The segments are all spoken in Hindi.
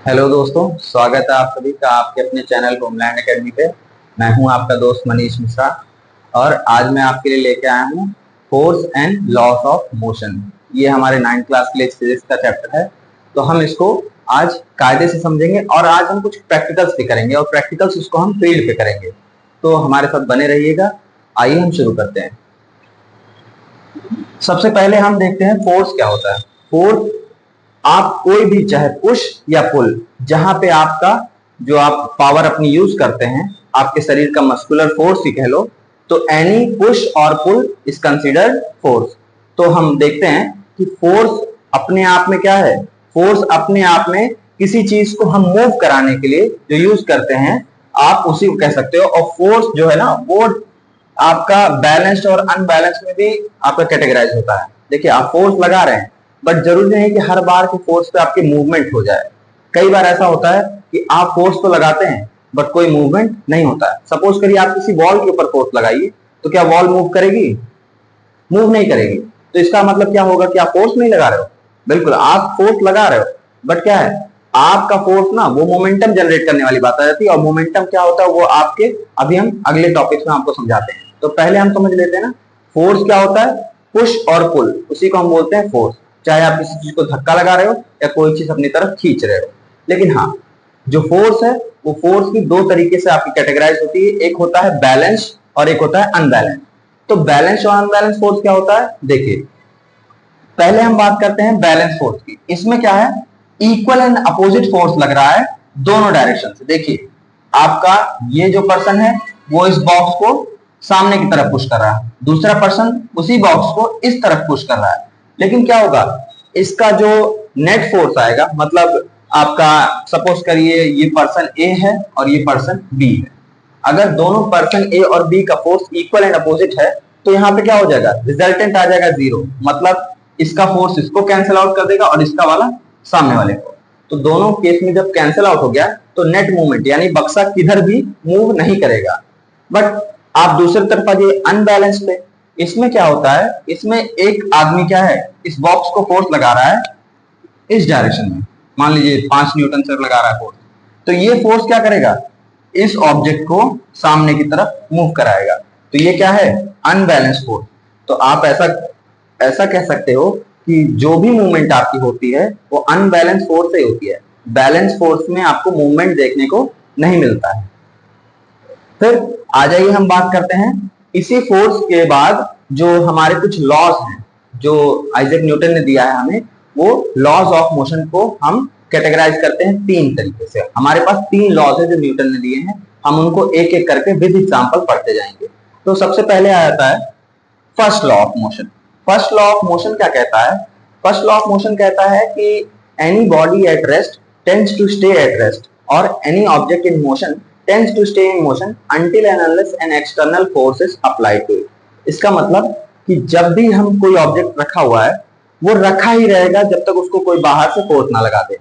हेलो दोस्तों, स्वागत है आप सभी का आपके अपने चैनल होमलैंड एकेडमी पे। मैं हूं आपका दोस्त मनीष मिश्रा और आज मैं आपके लिए लेके आया हूं force and loss of motion. ये हमारे 9th क्लास के लिए फिजिक्स का चैप्टर है, तो हम इसको आज कायदे से समझेंगे और आज हम कुछ प्रैक्टिकल्स भी करेंगे और प्रैक्टिकल्स उसको हम फील्ड पे करेंगे। तो हमारे साथ बने रहिएगा। आइए हम शुरू करते हैं। सबसे पहले हम देखते हैं फोर्स क्या होता है। फोर्स, आप कोई भी चाहे पुश या पुल, जहां पे आपका जो आप पावर अपनी यूज करते हैं, आपके शरीर का मस्कुलर फोर्स ही कह लो, तो एनी पुश और पुल इज कंसीडर्ड फोर्स। तो हम देखते हैं कि फोर्स अपने आप में क्या है। फोर्स अपने आप में किसी चीज को हम मूव कराने के लिए जो यूज करते हैं, आप उसी को कह सकते हो। और फोर्स जो है ना, वो आपका बैलेंस्ड और अनबैलेंस्ड में भी आपका कैटेगराइज होता है। देखिए, आप फोर्स लगा रहे हैं, बट जरूरी नहीं कि हर बार के फोर्स पे आपकी मूवमेंट हो जाए। कई बार ऐसा होता है कि आप फोर्स तो लगाते हैं बट कोई मूवमेंट नहीं होता है। सपोज करिए आप किसी वॉल के ऊपर फोर्स लगाइए, तो क्या वॉल मूव करेगी? मूव नहीं करेगी। तो इसका मतलब क्या होगा कि आप फोर्स नहीं लगा रहे हो। बिल्कुल, आप फोर्स लगा रहे हो, बट क्या है, आपका फोर्स ना वो मोमेंटम जनरेट करने वाली बात आ जाती है। और मोमेंटम क्या होता है वो आपके अभी हम अगले टॉपिक में आपको समझाते हैं। तो पहले हम समझ लेते हैं ना, फोर्स क्या होता है। पुश और पुल, उसी को हम बोलते हैं फोर्स। चाहे आप किसी चीज को धक्का लगा रहे हो या कोई चीज अपनी तरफ खींच रहे हो। लेकिन हाँ, जो फोर्स है वो फोर्स की दो तरीके से आपकी कैटेगराइज होती है। एक होता है बैलेंस और एक होता है अनबैलेंस। तो बैलेंस और अनबैलेंस फोर्स क्या होता है, देखिए पहले हम बात करते हैं बैलेंस फोर्स की। इसमें क्या है, इक्वल एंड अपोजिट फोर्स लग रहा है दोनों डायरेक्शन से। देखिए, आपका ये जो पर्सन है वो इस बॉक्स को सामने की तरफ पुश कर रहा है, दूसरा पर्सन उसी बॉक्स को इस तरफ पुश कर रहा है। लेकिन क्या होगा, इसका जो नेट फोर्स आएगा, मतलब आपका सपोज करिए ये पर्सन ए है और ये पर्सन बी है। अगर दोनों पर्सन ए और बी का फोर्स इक्वल एंड अपोजिट है, तो यहाँ पे क्या हो जाएगा, रिजल्टेंट आ जाएगा जीरो। मतलब इसका फोर्स इसको कैंसिल आउट कर देगा और इसका वाला सामने वाले को। तो दोनों केस में जब कैंसिल आउट हो गया तो नेट मूवमेंट यानी बक्सा किधर भी मूव नहीं करेगा। बट आप दूसरी तरफ आ जाइए अनबैलेंस पे। इसमें क्या होता है, इसमें एक आदमी क्या है, इस बॉक्स को फोर्स लगा रहा है इस डायरेक्शन में। मान लीजिए 5 न्यूटन से लगा रहा है फोर्स। तो ये फोर्स क्या करेगा, इस ऑब्जेक्ट को सामने की तरफ मूव कराएगा। तो ये क्या है, अनबैलेंस फोर्स। तो आप ऐसा ऐसा कह सकते हो कि जो भी मूवमेंट आपकी होती है वो अनबैलेंस फोर्स से होती है। बैलेंस फोर्स में आपको मूवमेंट देखने को नहीं मिलता है। फिर आ जाइए हम बात करते हैं इसी फोर्स के बाद जो हमारे कुछ लॉज हैं जो आइजैक न्यूटन ने दिया है हमें। वो लॉज ऑफ मोशन को हम कैटेगराइज करते हैं 3 तरीके से। हमारे पास 3 लॉज है जो न्यूटन ने दिए हैं, हम उनको एक एक करके विद एग्जांपल पढ़ते जाएंगे। तो सबसे पहले आ जाता है first law of motion. First law of motion क्या कहता है, फर्स्ट लॉ ऑफ मोशन कहता है कि any body at rest tends to stay at rest और any object in motion tends to stay in motion until and unless an external force is applied to it. इसका मतलब कि जब भी हम कोई ऑब्जेक्ट रखा हुआ है वो रखा ही रहेगा जब तक उसको कोई बाहर से फोर्स ना लगा दे।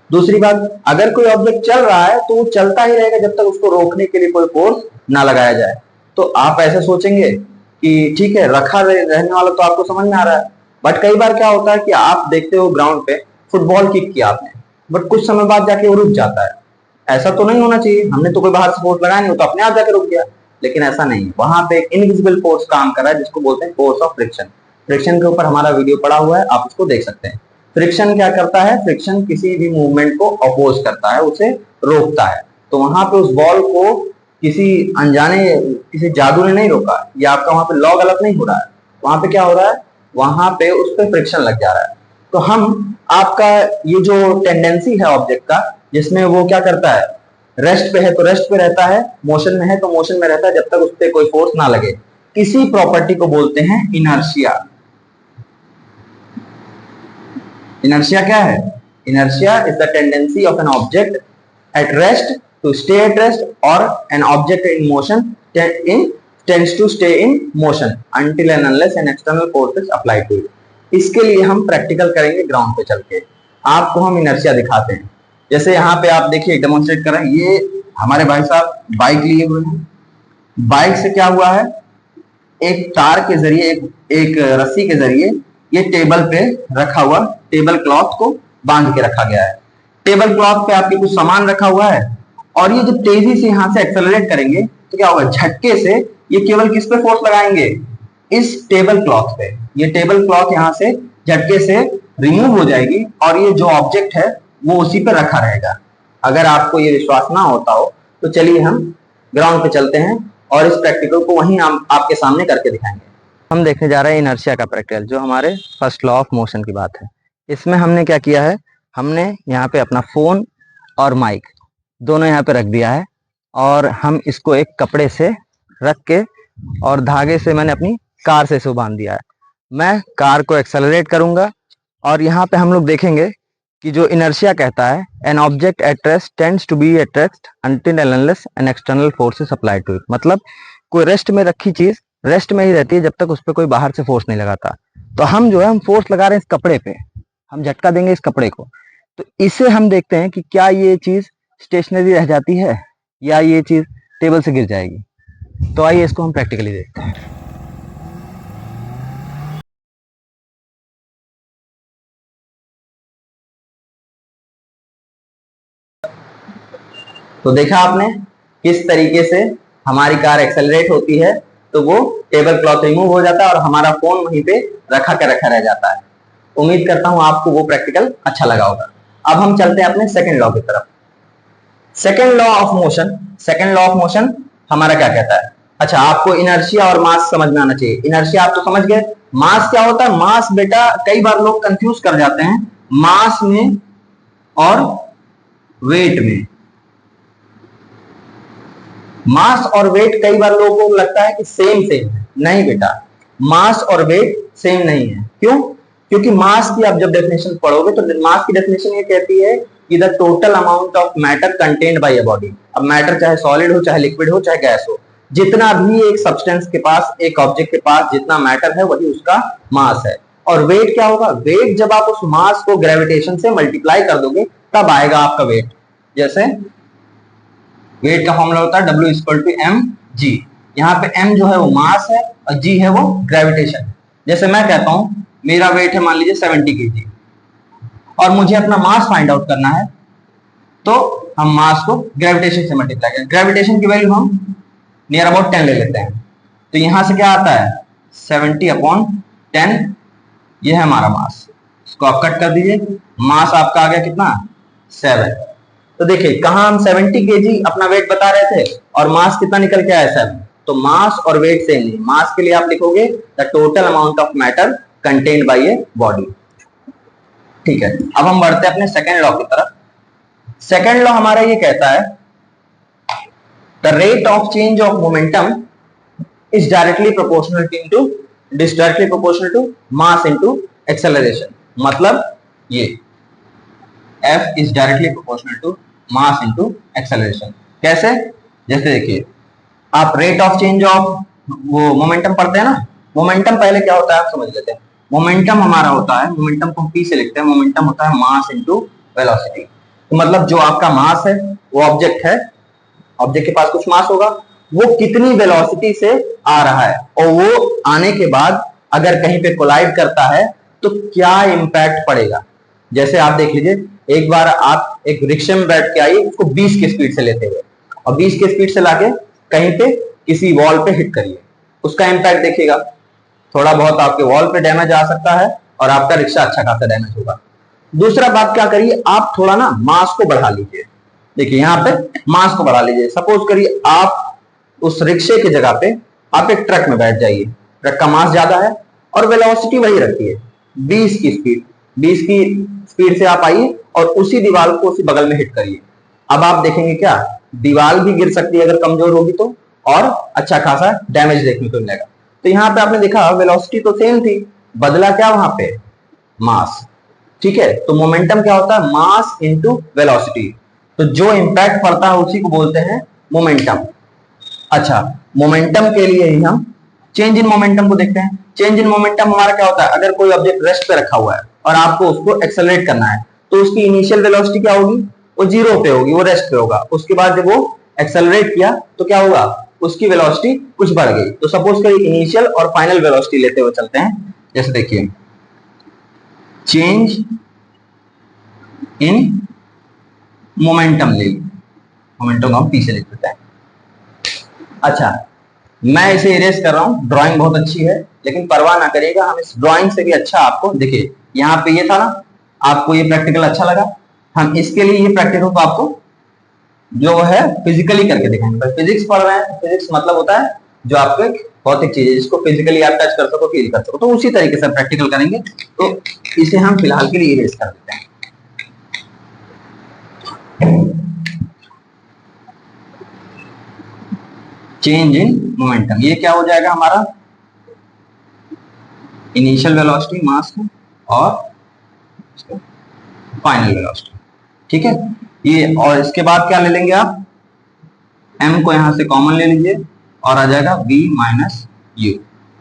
दूसरी बात, अगर कोई ऑब्जेक्ट चल रहा है तो वो चलता ही रहेगा जब तक उसको रोकने के लिए कोई फोर्स ना लगाया जाए। तो आप ऐसे सोचेंगे कि ठीक है, रखा रहने वाला तो आपको समझ में आ रहा है। बट कई बार क्या होता है कि आप देखते हो ग्राउंड पे फुटबॉल किक किया आपने, बट कुछ समय बाद जाके वो रुक जाता है। ऐसा तो नहीं होना चाहिए, हमने तो कोई बाहर से फोर्स लगाया नहीं, वो तो अपने आप जाके रुक गया। लेकिन ऐसा नहीं, वहां पे एक इनविजिबल फोर्स काम कर रहा है जिसको बोलते हैं फोर्स ऑफ फ्रिक्शन। फ्रिक्शन के ऊपर हमारा वीडियो पड़ा हुआ है, आप उसको देख सकते हैं। फ्रिक्शन क्या करता है, फ्रिक्शन किसी भी मूवमेंट को अपोज करता है, उसे रोकता है। तो वहां पे उस बॉल को किसी अनजाने किसी जादू ने नहीं रोका, या आपका वहां पे लॉ गलत नहीं हो रहा है। वहां पे क्या हो रहा है, वहां पे उस पर फ्रिक्शन लग जा रहा है। तो हम आपका ये जो टेंडेंसी है ऑब्जेक्ट का, जिसमें वो क्या करता है, रेस्ट पे है तो रेस्ट पे रहता है, मोशन में है तो मोशन में रहता है जब तक उस पर कोई फोर्स ना लगे। इसी प्रॉपर्टी को बोलते हैं इनर्शिया। इनर्शिया क्या है, inertia is the tendency of an object at rest to stay at rest और an object in motion tends to stay in motion until and unless an external force is applied to it. इसके लिए हम प्रैक्टिकल करेंगे ग्राउंड पे चल के, आपको हम इनर्शिया दिखाते हैं। जैसे यहाँ पे आप देखिए डेमोन्स्ट्रेट कर रहे हैं, ये हमारे भाई साहब बाइक लिए हुए हैं। बाइक से क्या हुआ है, एक तार के जरिए एक रस्सी के जरिए ये टेबल पे रखा हुआ टेबल क्लॉथ को बांध के रखा गया है। टेबल क्लॉथ पे आपके कुछ सामान रखा हुआ है और ये जब तेजी से यहां से एक्सेलरेट करेंगे तो क्या होगा, झटके से ये केवल किस पे फोर्स लगाएंगे, इस टेबल क्लॉथ पे। ये टेबल क्लॉथ यहां से झटके से रिमूव हो जाएगी और ये जो ऑब्जेक्ट है वो उसी पे रखा रहेगा। अगर आपको ये विश्वास ना होता हो तो चलिए हम ग्राउंड पे चलते हैं और इस प्रैक्टिकल को वहीं हम आपके सामने करके दिखाएंगे। हम देखने जा रहे हैं इनर्शिया का प्रैक्टिकल, जो हमारे फर्स्ट लॉ ऑफ मोशन की बात है। इसमें हमने क्या किया है, हमने यहाँ पे अपना फोन और माइक दोनों यहाँ पे रख दिया है और हम इसको एक कपड़े से रख के और धागे से मैंने अपनी कार से इसको बांध दिया है। मैं कार को एक्सेलरेट करूंगा और यहाँ पे हम लोग देखेंगे कि जो इनर्शिया कहता है, an object at rest tends to be at rest until and unless an external force is applied to it. मतलब कोई रेस्ट में रखी चीज रेस्ट में ही रहती है जब तक उस पर कोई बाहर से फोर्स नहीं लगाता। तो हम जो है हम फोर्स लगा रहे हैं इस कपड़े पे, हम झटका देंगे इस कपड़े को, तो इसे हम देखते हैं कि क्या ये चीज स्टेशनरी रह जाती है या ये चीज टेबल से गिर जाएगी। तो आइए इसको हम प्रैक्टिकली देखते हैं। तो देखा आपने किस तरीके से हमारी कार एक्सेलरेट होती है तो वो टेबल क्लॉथ रिमूव हो जाता है और हमारा फोन वहीं पे रखा रह जाता है। उम्मीद करता हूं आपको वो प्रैक्टिकल अच्छा लगा होगा। अब हम चलते हैं अपने सेकंड लॉ की तरफ। सेकंड लॉ ऑफ मोशन हमारा क्या कहता है। अच्छा, आपको इनर्शिया और मास समझ में आना चाहिए। इनर्शिया आप तो समझ गए, मास क्या होता है। मास बेटा कई बार लोग कंफ्यूज कर जाते हैं मास में और वेट में। मास और वेट कई बार लोगों को लगता है कि सेम है। नहीं बेटा, मास और वेट सेम नहीं है। क्यों? क्योंकि मास की आप जब डेफिनेशन पढ़ोगे तो मास की डेफिनेशन ये कहती है कि the total amount of matter contained by a body. अब मैटर चाहे सॉलिड हो, चाहे लिक्विड हो, चाहे गैस हो, जितना भी एक सब्सटेंस के पास, एक ऑब्जेक्ट के पास जितना मैटर है वही उसका मास है। और वेट क्या होगा, वेट जब आप उस मास को ग्रेविटेशन से मल्टीप्लाई कर दोगे तब आएगा आपका वेट। जैसे वेट का फॉर्मूला होता है W = mg। यहाँ पे m जो है वो मास है और g है वो ग्रेविटेशन। जैसे मैं कहता हूं मेरा वेट है मान लीजिए 70 kg और मुझे अपना मास फाइंड आउट करना है, तो हम मास को ग्रेविटेशन से मल्टीप्लाई करें। ग्रेविटेशन की वैल्यू हम नियर अबाउट 10 ले लेते हैं। तो यहां से क्या आता है 70/10, ये है हमारा मास। इसको आप कट कर दीजिए, मास आपका आ गया कितना 7। तो देखिए कहां हम 70 kg अपना वेट बता रहे थे और मास कितना निकल के आया 7। तो मास और वेट सेम नहीं। मास के लिए आप लिखोगे the total amount of matter contained by a body. ठीक है, अब हम बढ़ते हैं अपने सेकेंड लॉ की तरफ। सेकेंड लॉ हमारा ये कहता है the rate of change of momentum is directly proportional to mass into acceleration. मतलब ये F is directly proportional to mass into acceleration. कैसे? जैसे देखिए आप रेट ऑफ चेंज ऑफ वो मोमेंटम पढ़ते हैं ना। मोमेंटम पहले क्या होता है आप समझ लेते हैं। मोमेंटम हमारा होता है, मोमेंटम को P से लिखते हैं, मोमेंटम होता है मास इनटू वेलोसिटी। तो मतलब जो आपका मास है वो ऑब्जेक्ट है, ऑब्जेक्ट के पास कुछ मास होगा, वो कितनी वेलोसिटी से आ रहा है और वो आने के बाद अगर कहीं पे कोलाइड करता है तो क्या इंपैक्ट पड़ेगा। जैसे आप देख लीजिए, एक बार आप एक रिक्शे में बैठ के आइए, उसको 20 की स्पीड से लेते हुए और 20 की स्पीड से लाके कहीं पे किसी वॉल पे हिट करिए, उसका इंपैक्ट देखिएगा। थोड़ा बहुत आपके वॉल पे डैमेज आ सकता है और आपका रिक्शा अच्छा खासा डैमेज होगा। दूसरा बात क्या करिए, आप थोड़ा ना मास को बढ़ा लीजिए। देखिए यहाँ पे मास को बढ़ा लीजिए। सपोज करिए आप उस रिक्शे की जगह पे आप एक ट्रक में बैठ जाइए, ट्रक का मास ज्यादा है और वेलोसिटी वही रखिए 20 की स्पीड। 20 की स्पीड से आप आइए और उसी दीवार को उसी बगल में हिट करिए। अब आप देखेंगे क्या दीवार भी गिर सकती है अगर कमजोर होगी तो, और अच्छा खासा डैमेज देखने को मिलेगा। तो यहाँ पे आपने देखा वेलोसिटी तो सेम थी, बदला क्या वहां पे मास। ठीक है, तो मोमेंटम क्या होता है मास इनटू वेलोसिटी। तो जो इंपैक्ट पड़ता है उसी को बोलते हैं मोमेंटम। अच्छा, मोमेंटम के लिए ही हम चेंज इन मोमेंटम को देखते हैं। चेंज इन मोमेंटम हमारा क्या होता है, अगर कोई ऑब्जेक्ट रेस्ट पे रखा हुआ है और आपको उसको एक्सेलरेट करना है तो उसकी इनिशियल वेलोसिटी क्या होगी, वो 0 पे होगी, वो रेस्ट पे होगा। उसके बाद जब वो एक्सेलरेट किया तो क्या होगा, उसकी वेलोसिटी कुछ बढ़ गई। तो सपोज करिए इनिशियल और फाइनल वेलोसिटी लेते हुए चलते हैं। जैसे देखिए चेंज इन मोमेंटम ले, मोमेंटम को हम पीछे लिख देते हैं। अच्छा, मैं इसे इरेज कर रहा हूं, ड्राइंग बहुत अच्छी है लेकिन परवाह ना करिएगा, हम इस ड्राइंग से भी अच्छा आपको देखिए, यहाँ पे ये था ना, आपको ये प्रैक्टिकल अच्छा लगा, हम इसके लिए ये प्रैक्टिकल को आपको जो है फिजिकली करके दिखाएंगे। फिजिक्स पढ़ रहे हैं, फिजिक्स मतलब होता है जो आपके भौतिक चीज है जिसको फिजिकली आप टच कर सको, फील कर सको, तो उसी तरीके से प्रैक्टिकल करेंगे। तो इसे हम फिलहाल के लिए इरेज कर देते हैं। चेंज इन मोमेंटम, ये क्या हो जाएगा हमारा, इनिशियल वेलोसिटी मास और फाइनल वेलोसिटी, ठीक है ये। और इसके बाद क्या ले लेंगे आप, m को यहां से कॉमन ले लीजिए और आ जाएगा v माइनस यू।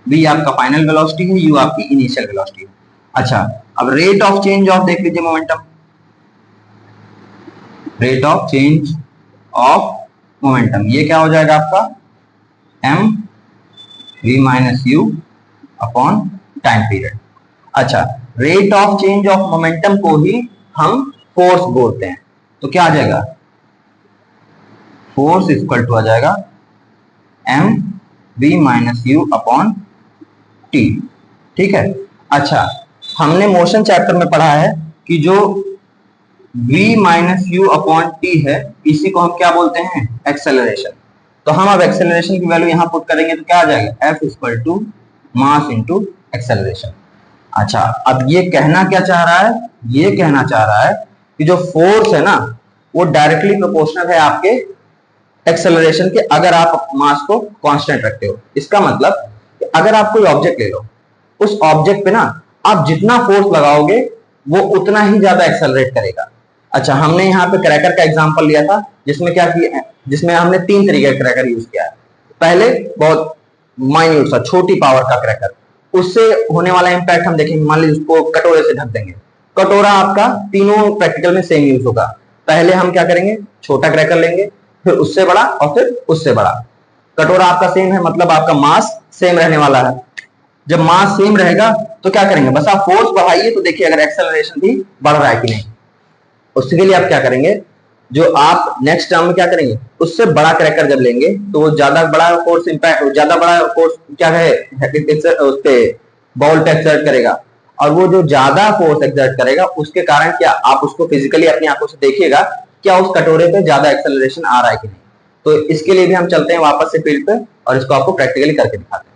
v आपका फाइनल वेलोसिटी है, u आपकी इनिशियल वेलोसिटी है। अच्छा, अब रेट ऑफ चेंज ऑफ देख लीजिए momentum, rate of change of momentum, ये क्या हो जाएगा आपका m v minus U upon time period. अच्छा, rate of change of momentum को ही हम फोर्स बोलते हैं, तो क्या आ जाएगा, फोर्स इक्वल टू आ जाएगा m v minus U upon T, ठीक है। अच्छा, हमने मोशन चैप्टर में पढ़ा है कि जो v minus U upon T है इसी को हम क्या बोलते हैं, एक्सेलरेशन। तो हम अब एक्सेलरेशन की वैल्यू यहां पुट करेंगे तो क्या आ जाएगा, f equal to mass into acceleration. अच्छा, अब ये कहना क्या चाह रहा है, ये कहना चाह रहा है कि जो फोर्स है ना वो डायरेक्टली प्रोपोर्शनल है आपके एक्सेलरेशन के, अगर आप मास को कांस्टेंट रखते हो। इसका मतलब कि अगर आप कोई ऑब्जेक्ट ले लो, उस ऑब्जेक्ट पे ना आप जितना फोर्स लगाओगे वो उतना ही ज्यादा एक्सेलरेट करेगा। अच्छा, हमने यहाँ पे क्रैकर का एग्जांपल लिया था जिसमें क्या किया, जिसमें हमने 3 तरीके का क्रैकर यूज किया है। पहले बहुत माइन्यूट सा छोटी पावर का क्रैकर, उससे होने वाला इंपैक्ट हम देखेंगे। मान लीजिए उसको कटोरे से ढक देंगे, कटोरा आपका तीनों प्रैक्टिकल में सेम यूज होगा। पहले हम क्या करेंगे, छोटा क्रैकर लेंगे, फिर उससे बड़ा और फिर उससे बड़ा। कटोरा आपका सेम है मतलब आपका मास सेम रहने वाला है। जब मास सेम रहेगा तो क्या करेंगे, बस आप फोर्स बढ़ाइए तो देखिए अगर एक्सेलरेशन भी बढ़ रहा है कि नहीं। उसके लिए आप क्या करेंगे, जो आप नेक्स्ट टर्म में क्या करेंगे, उससे बड़ा क्रैकर जब लेंगे तो वो ज्यादा बड़ा फोर्स इंपैक्ट, ज्यादा बड़ा फोर्स क्या है उस पे बॉल पे एक्सर्ट करेगा, और वो जो ज्यादा फोर्स एक्सर्ट करेगा उसके कारण क्या आप उसको फिजिकली अपनी आंखों से देखिएगा क्या उस कटोरे पे ज्यादा एक्सेलरेशन आ रहा है कि नहीं। तो इसके लिए भी हम चलते हैं वापस से फील्ड पे और इसको आपको प्रैक्टिकली करके दिखाते हैं।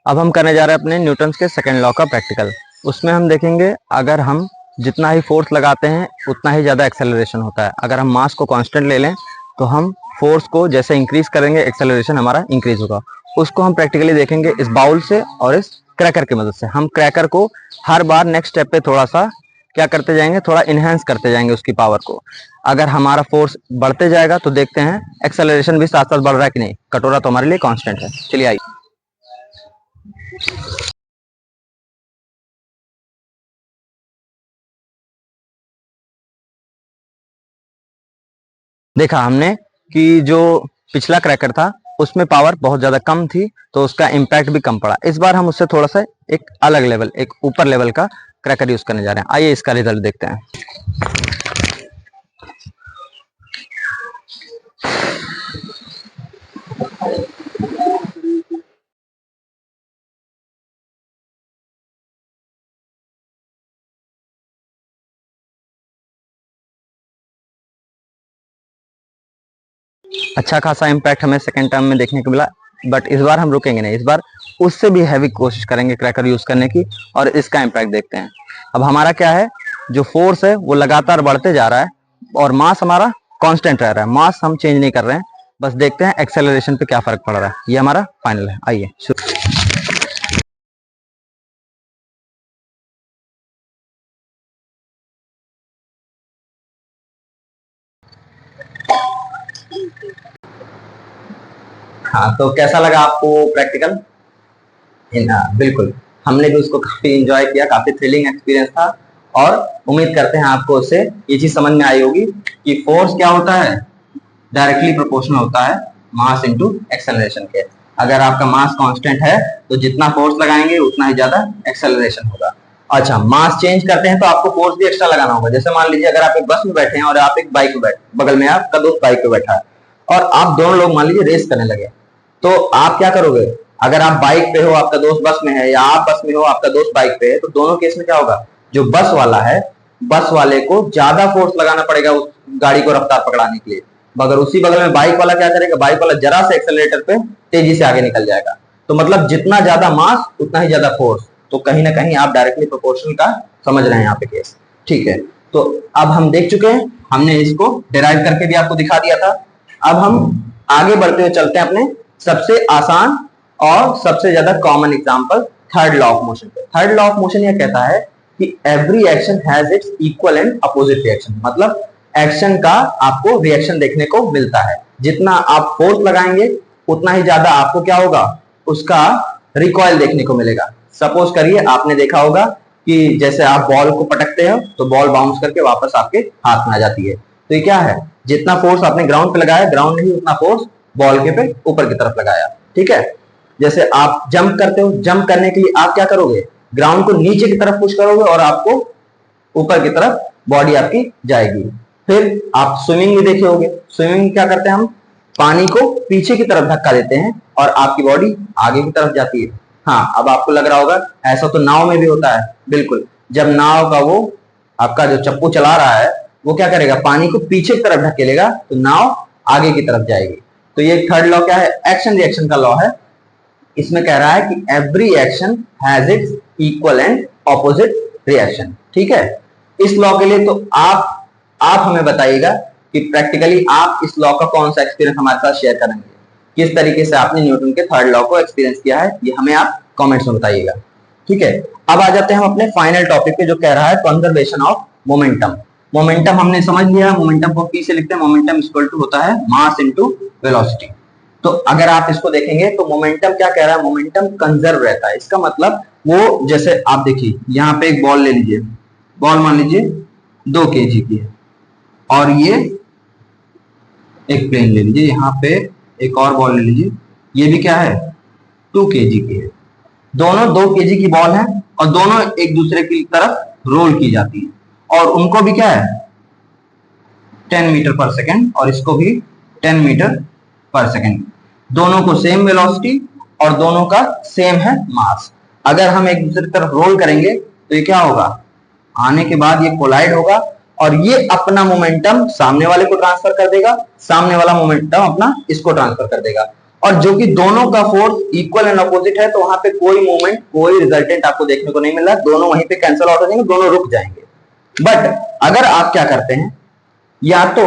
अब हम करने जा रहे हैं अपने न्यूटन के सेकेंड लॉ का प्रैक्टिकल। उसमें हम देखेंगे अगर हम जितना ही फोर्स लगाते हैं उतना ही ज़्यादा एक्सेलरेशन होता है। अगर हम मास को कांस्टेंट ले लें तो हम फोर्स को जैसे इंक्रीज करेंगे एक्सेलरेशन हमारा इंक्रीज होगा। उसको हम प्रैक्टिकली देखेंगे इस बाउल से और इस क्रैकर की मदद से। हम क्रैकर को हर बार नेक्स्ट स्टेप पे थोड़ा सा क्या करते जाएंगे, थोड़ा इनहेंस करते जाएंगे उसकी पावर को। अगर हमारा फोर्स बढ़ते जाएगा तो देखते हैं एक्सेलरेशन भी साथ साथ बढ़ रहा है कि नहीं। कटोरा तो हमारे लिए कांस्टेंट है। चलिए आइए। देखा हमने कि जो पिछला क्रैकर था उसमें पावर बहुत ज्यादा कम थी तो उसका इम्पैक्ट भी कम पड़ा। इस बार हम उससे थोड़ा सा एक अलग लेवल, एक ऊपर लेवल का क्रैकर यूज करने जा रहे हैं। आइए इसका रिजल्ट देखते हैं। अच्छा खासा इम्पैक्ट हमें सेकेंड टर्म में देखने को मिला, बट इस बार हम रुकेंगे नहीं। इस बार उससे भी हैवी कोशिश करेंगे क्रैकर यूज करने की और इसका इम्पैक्ट देखते हैं। अब हमारा क्या है, जो फोर्स है वो लगातार बढ़ते जा रहा है और मास हमारा कांस्टेंट रह रहा है। मास हम चेंज नहीं कर रहे हैं, बस देखते हैं एक्सेलरेशन पे क्या फर्क पड़ रहा है। ये हमारा फाइनल है। आइए हाँ, तो कैसा लगा आपको प्रैक्टिकल? बिल्कुल, हमने भी उसको काफी एंजॉय किया, काफी थ्रिलिंग एक्सपीरियंस था और उम्मीद करते हैं आपको उससे ये चीज समझ में आई होगी कि फोर्स क्या होता है, डायरेक्टली प्रोपोर्शनल होता है मास इनटू एक्सेलरेशन के। अगर आपका मास कांस्टेंट है तो जितना फोर्स लगाएंगे उतना ही ज्यादा एक्सेलरेशन होगा। अच्छा, मास चेंज करते हैं तो आपको फोर्स भी एक्स्ट्रा लगाना होगा। जैसे मान लीजिए अगर आप एक बस में बैठे हैं और आप एक बाइक में बैठे, बगल में आपका दोस्त बाइक पे बैठा है और आप दोनों लोग मान लीजिए रेस करने लगे, तो आप क्या करोगे? अगर आप बाइक पे हो, आपका दोस्त बस में है, या आप बस में हो, आपका दोस्त बाइक पे है, तो दोनों केस में क्या होगा? जो बस वाला है, बस वाले को ज्यादा फोर्स लगाना पड़ेगा उस गाड़ी को रफ्तार पकड़ाने के लिए, मगर उसी बगल में बाइक वाला क्या करेगा? बाइक वाला जरा से एक्सेलरेटर पे तेजी से आगे निकल जाएगा। तो मतलब जितना ज्यादा मास उतना ही ज्यादा फोर्स। तो कहीं ना कहीं आप डायरेक्टली प्रोपोर्शनल का समझ रहे हैं यहाँ पे केस। ठीक है, तो अब हम देख चुके हैं, हमने इसको डिराइव करके भी आपको दिखा दिया था। अब हम आगे बढ़ते हुए चलते हैं अपने सबसे आसान और सबसे ज्यादा common example third law of motion पे। थर्ड लॉ ऑफ मोशन यह कहता है कि every action has its equal and opposite reaction. मतलब एक्शन का आपको रिएक्शन देखने को मिलता है। जितना आप फोर्स लगाएंगे उतना ही ज्यादा आपको क्या होगा? उसका रिकॉइल देखने को मिलेगा। सपोज करिए आपने देखा होगा कि जैसे आप बॉल को पटकते हो तो बॉल बाउंस करके वापस आपके हाथ में आ जाती है। तो ये क्या है? जितना फोर्स आपने ग्राउंड पे लगाया, ग्राउंड ने ही उतना फोर्स बॉल के पे ऊपर की तरफ लगाया। ठीक है, जैसे आप जंप करते हो, जंप करने के लिए आप क्या करोगे? ग्राउंड को नीचे की तरफ पुश करोगे और आपको ऊपर की तरफ बॉडी आपकी जाएगी। फिर आप स्विमिंग भी देखे होंगे। स्विमिंग में क्या करते हैं हम? पानी को पीछे की तरफ धक्का देते हैं और आपकी बॉडी आगे की तरफ जाती है। हाँ, अब आपको लग रहा होगा ऐसा तो नाव में भी होता है। बिल्कुल, जब नाव का वो आपका जो चप्पू चला रहा है वो क्या करेगा? पानी को पीछे की तरफ ढकेलेगा तो नाव आगे की तरफ जाएगी। तो ये थर्ड लॉ क्या है? एक्शन रिएक्शन का लॉ है। इसमें कह रहा है कि every action has its equal and opposite reaction. ठीक है, इस लॉ के लिए तो आप हमें बताइएगा कि प्रैक्टिकली आप इस लॉ का कौन सा एक्सपीरियंस हमारे साथ शेयर करेंगे, किस तरीके से आपने न्यूटन के थर्ड लॉ को एक्सपीरियंस किया है, ये हमें आप कमेंट्स में बताइएगा। ठीक है, अब आ जाते हैं हम अपने फाइनल टॉपिक पे जो कह रहा है कंजर्वेशन ऑफ मोमेंटम। मोमेंटम हमने समझ लिया, मोमेंटम को पी से लिखते हैं। मोमेंटम इक्वल टू होता है मास इनटू वेलोसिटी। तो अगर आप इसको देखेंगे तो मोमेंटम क्या कह रहा है? मोमेंटम कंजर्व रहता है। इसका मतलब वो, जैसे आप देखिए यहाँ पे एक बॉल ले लीजिए, बॉल मान लीजिए 2 kg की है और ये एक प्लेन ले लीजिए, यहाँ पे एक और बॉल ले लीजिए, ये भी क्या है? 2 kg की है। दोनों 2 kg की बॉल है और दोनों एक दूसरे की तरफ रोल की जाती है और उनको भी क्या है? 10 मीटर पर सेकेंड और इसको भी 10 मीटर पर सेकेंड। दोनों को सेम वेलोसिटी और दोनों का सेम है मास। अगर हम एक दूसरे की तरफ रोल करेंगे तो ये क्या होगा? आने के बाद ये कोलाइड होगा और ये अपना मोमेंटम सामने वाले को ट्रांसफर कर देगा, सामने वाला मोमेंटम अपना इसको ट्रांसफर कर देगा। और जो कि दोनों का फोर्स इक्वल एंड अपोजिट है, तो वहां पे कोई मूवमेंट, कोई रिजल्टेंट आपको देखने को नहीं मिल रहा। दोनों वहीं पे कैंसिल आउट हो जाएंगे, दोनों रुक जाएंगे। बट अगर आप क्या करते हैं, या तो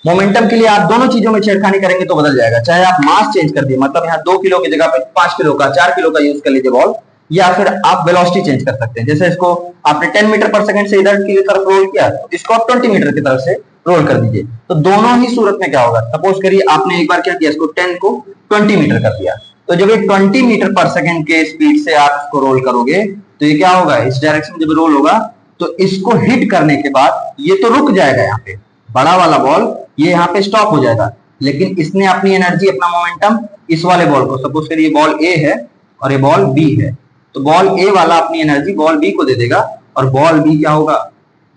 मोमेंटम के लिए आप दोनों चीजों में छेड़खानी करेंगे तो बदल जाएगा। चाहे आप मास चेंज कर दिए, मतलब यहाँ 2 किलो की जगह पे 5 किलो का, 4 किलो का यूज कर लीजिए बॉल, या फिर आप वेलोसिटी चेंज कर सकते हैं। जैसे इसको आपने 10 मीटर पर सेकंड से इधर की तरफ रोल किया, तो इसको आप 20 मीटर की तरफ से रोल कर दीजिए। तो दोनों ही सूरत में क्या होगा? सपोज करिए आपने एक बार क्या किया, इसको 10 को 20 मीटर कर दिया, तो जब ये 20 मीटर पर सेकंड के स्पीड से आप इसको रोल करोगे तो ये क्या होगा? इस डायरेक्शन में जब रोल होगा तो इसको हिट करने के बाद ये तो रुक जाएगा, यहाँ पे बड़ा वाला बॉल ये यहाँ पे स्टॉप हो जाएगा, लेकिन इसने अपनी एनर्जी, अपना मोमेंटम इस वाले बॉल को, सपोज करिए बॉल ए है और ये बॉल बी है, तो बॉल ए वाला अपनी एनर्जी बॉल बी को दे देगा और बॉल बी क्या होगा?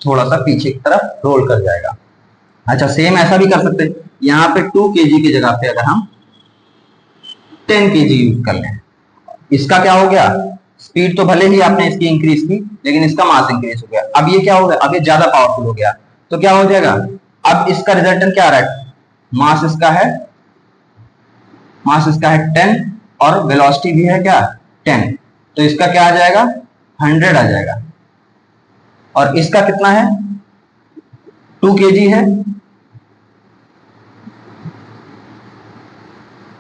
थोड़ा सा पीछे की तरफ रोल कर जाएगा। अच्छा, सेम ऐसा भी कर सकते हैं, यहाँ पे 2 kg की जगह पे अगर हम 10 kg यूज कर लें, इसका क्या हो गया? स्पीड तो भले ही आपने इसकी इंक्रीज की, लेकिन इसका मास इंक्रीज हो गया। अब ये क्या हो गया? अब ये ज्यादा पावरफुल हो गया, तो क्या हो जाएगा? अब इसका रिजल्टेंट क्या आ रहा है? मास इसका है 10 और वेलोसिटी भी है क्या? 10। तो इसका क्या आ जाएगा? 100 आ जाएगा। और इसका कितना है? 2 kg है,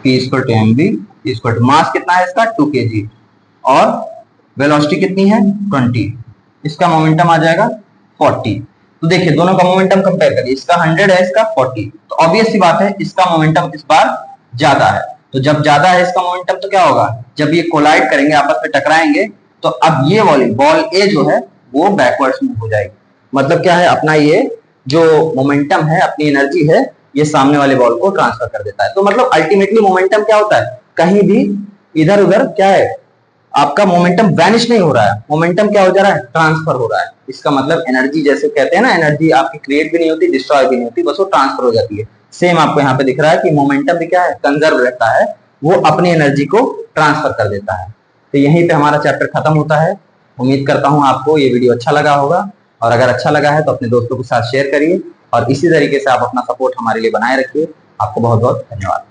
P equal to mv equal to mass कितना है इसका? 2 kg और वेलोसिटी कितनी है? 20। इसका मोमेंटम आ जाएगा 40। तो देखिए दोनों का मोमेंटम कंपेयर करिए, इसका 100 है, इसका 40। तो ऑब्वियस सी बात है इसका मोमेंटम इस बार ज्यादा है। तो जब ज्यादा है इसका मोमेंटम तो क्या होगा? जब ये कोलाइड करेंगे, आपस में टकराएंगे, तो अब ये वाली बॉल ए जो है वो बैकवर्ड्स मूव हो जाएगी। मतलब क्या है? अपना ये जो मोमेंटम है, अपनी एनर्जी है, ये सामने वाले बॉल को ट्रांसफर कर देता है। तो मतलब अल्टीमेटली मोमेंटम क्या होता है? कहीं भी इधर उधर क्या है? आपका मोमेंटम वैनिश नहीं हो रहा है, मोमेंटम क्या हो जा रहा है, ट्रांसफर हो रहा है। इसका मतलब एनर्जी, जैसे कहते हैं ना, एनर्जी आपकी क्रिएट भी नहीं होती, डिस्ट्रॉय भी नहीं होती, बस वो ट्रांसफर हो जाती है। सेम आपको यहाँ पे दिख रहा है कि मोमेंटम भी क्या है, कंजर्व रहता है, वो अपनी एनर्जी को ट्रांसफर कर देता है। तो यहीं पे हमारा चैप्टर खत्म होता है। उम्मीद करता हूँ आपको ये वीडियो अच्छा लगा होगा, और अगर अच्छा लगा है तो अपने दोस्तों के साथ शेयर करिए, और इसी तरीके से आप अपना सपोर्ट हमारे लिए बनाए रखिए। आपको बहुत बहुत धन्यवाद।